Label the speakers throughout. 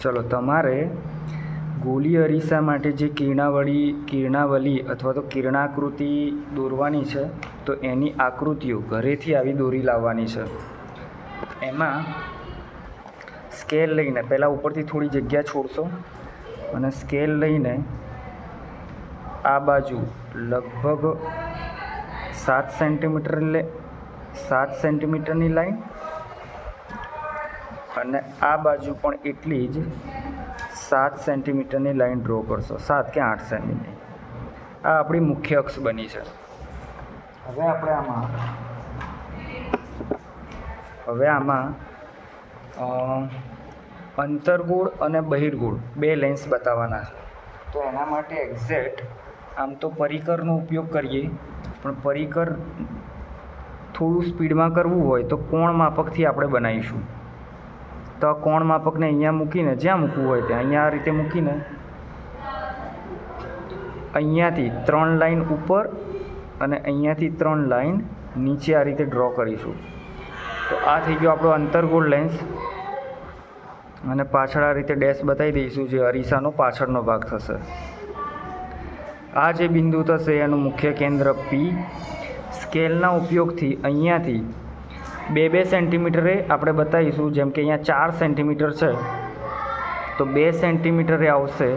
Speaker 1: ચલો, તમારે ગોલી અરીસા માટે જે કિરણાવલી અથવા તો કિરણાકૃતિ દોરવાની છે, તો એની આકૃતિઓ ઘરેથી આવી દોરી લાવવાની છે. એમાં સ્કેલ લઈને પહેલાં ઉપરથી થોડી જગ્યા છોડશો અને સ્કેલ લઈને આ બાજુ લગભગ 7 સેન્ટીમીટરની લાઈન અને આ બાજુ પણ એટલી જ 7 સેન્ટીમીટરની લાઈન ડ્રો કરશો. 7 કે 8 સેન્ટીમીટર. આ આપણી મુખ્ય અક્ષ બની છે. હવે આમાં અંતર્ગોળ અને બહિર્ગોળ બે લેન્સ બતાવવાના છે. તો એના માટે એક્ઝેક્ટ આમ તો પરિકરનો ઉપયોગ કરીએ, પણ પરિકર થોડું સ્પીડમાં કરવું હોય તો કોણ માપકથી આપણે બનાવીશું. તો આ કોણ માપકને અહીંયા મૂકીને, જ્યાં મૂકવું હોય ત્યાં અહીંયા આ રીતે મૂકીને અહીંયાથી 3 લાઈન ઉપર અને અહીંયાથી 3 લાઈન નીચે આ રીતે ડ્રો કરીશું. તો આ થઈ ગયો આપણો અંતર્ગોળ લેન્સ. અને પાછળ આ રીતે ડેશ બતાવી દઈશું, જે અરીસાનો પાછળનો ભાગ થશે. આ જે બિંદુ થશે એનું મુખ્ય કેન્દ્ર P. સ્કેલના ઉપયોગથી અહીંયાથી 2 સેન્ટીમીટરે આપણે બતાવીશું. જેમ કે અહીંયા 4 સેન્ટીમીટર છે, તો 2 સેન્ટીમીટરે આવશે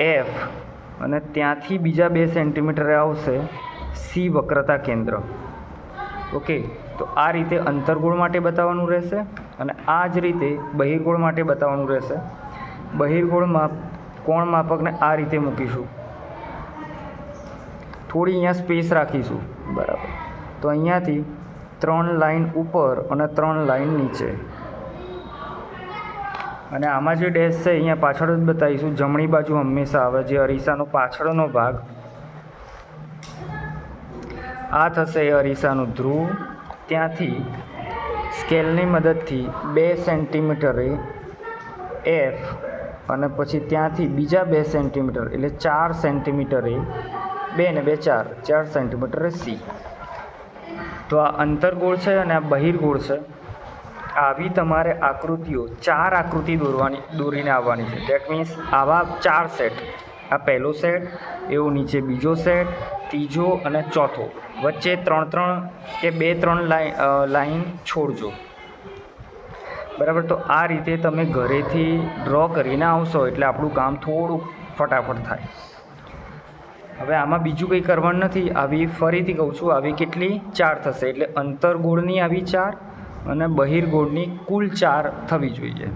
Speaker 1: F અને ત્યાંથી બીજા 2 સેન્ટીમીટરે આવશે C વક્રતા કેન્દ્ર. ઓકે, તો આ રીતે અંતર્ગોળ માટે બતાવવાનું રહેશે અને આ જ રીતે બહિર્ગોળ માટે બતાવવાનું રહેશે. બહિર્ગોળમાં કોણ માપકને આ રીતે મૂકીશું, થોડી અહીંયા સ્પેસ રાખીશું. બરાબર. તો અહીંયાથી 3 લાઈન ઉપર અને 3 લાઈન નીચે. અને આમાં જે ડેશ છે અહીંયા પાછળ જ બતાવીશું. જમણી બાજુ હંમેશા આવે, જે અરીસાનો પાછળનો ભાગ. આ થશે એ અરીસાનું ધ્રુવ. ત્યાંથી સ્કેલની મદદથી 2 સેન્ટીમીટરે F અને પછી ત્યાંથી બીજા 2 સેન્ટીમીટર એટલે 4 સેન્ટીમીટરે 2 ને 2 4 સેન્ટીમીટરે C. તો આ અંતર્ગોળ છે અને આ બહિર્ગોળ છે. આવી તમારે આકૃતિઓ 4 આકૃતિ દોરીને આવવાની છે. દેટ મીન્સ આવા 4 સેટ. આ પહેલો સેટ, એવો નીચે બીજો સેટ, ત્રીજો અને ચોથો. વચ્ચે 3 કે 2-3 લાઈન છોડજો. બરાબર. તો આ રીતે તમે ઘરેથી ડ્રો કરીને આવશો એટલે આપણું કામ થોડુંક ફટાફટ થાય. હવે આમાં બીજું કંઈ કરવાનું નથી. આવી ફરીથી કહું છું, આવી કેટલી 4 થશે. એટલે અંતર્ગોળની આવી 4 અને બહિર્ગોળની કુલ 4 થવી જોઈએ.